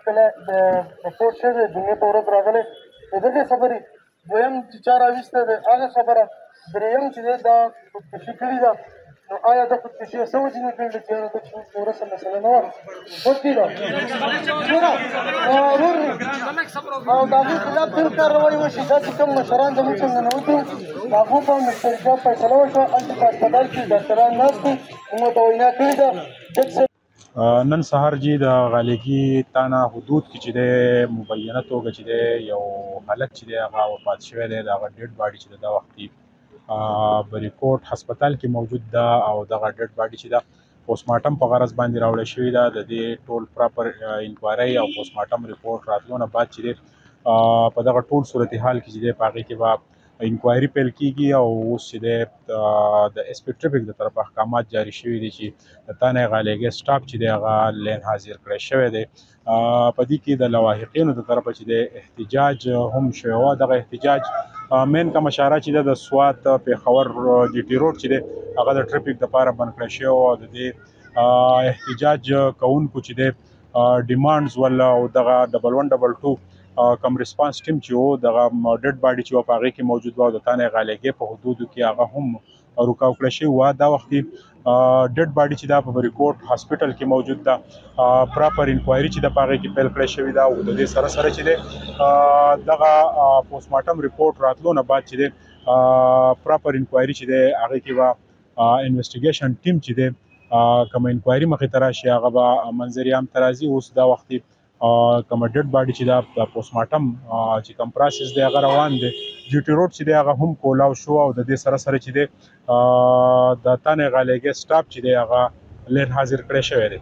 کله د رپورټ شوی د جمعې په ورځ راغلی د دغې خبرې دویم چې چا راویسته د هغه خبره درېیم چې دی دا خودکشي کړې ده نو آیا د خودکشي څه وجې نه کړې ده چې یاره د ورسه مسله نه وه خودکې ده او د هغوی خلاف تل کاروایي وشي دا چې کوم مشران زموږ څنګه ننوتي د هغو په مشترکه فیصله وشوه هلته په هسپتال کې ډاکټران ناست وو موږ ته وینا کړې ده نن سهار جی د غالګي تانا حدود کې چې د مبینه توګه چې د یو حالت چې د هغه وفات شوی دی د هغه ډیډ باډي چې د وختي بریکوټ هسپتال کې موجود ده او دغه ډیډ باډي چې ده پوسټمارټم په غرض باندې راوړل شوې ده د دې ټول پراپر انکوایري او پوسټمارټم ریپورټ راتلو نه بعد چې په دغه ټول صورتحال کې چې د هغې کې به انکوایري پیل کیږي او اوس چې د اس پی ټریفک د طرفه احکامات جاری شوي دي چې د تانه غالګي سټاپ چې دی هغه لین حاضر کړی شوی دی په دې کې د لواحقینو د طرفه چې د احتجاج هم شوی و دغه احتجاج مین کوم اشاره چې د سوات پیښور جی ټي روډ چې دی هغه د ټریفک لپاره بند کړی شوی او د دې احتجاج کوونکو چې د ډیمانډز ول او دغه 1122 کم ریسپانس ټیم چې و دغه ډیډ باډي چې و په هغې کې موجود و د تانه غالګي په حدودو کې هغه هم رکاو کړی شوی و دا وختي ډیډ باډي چې دا په بریکوټ هاسپټل کې موجود ده پراپر انکوایري چې د په هغې کې پیل کړی شوې ده او د دې سره سره چې دی دغه پوسټمارټم ریپورټ راتلو نه بعد چې دی پراپر انکوایري چې دی هغې کې به انویسټیګیشن ټیم چې دی کوم انکوایري مخې ته راشي هغه به منظر عام ته راځي اوس دا وختي کوم ډیډ باډي چې دا پوسټمارټم چې کوم پروسس دی هغه روان دی جی ټي روډ چې دی هغه هم کولاو شو او د دې سره سره چې دی د تانه غالګي سټاپ چې دی هغه لین حاضر کړی شوی دی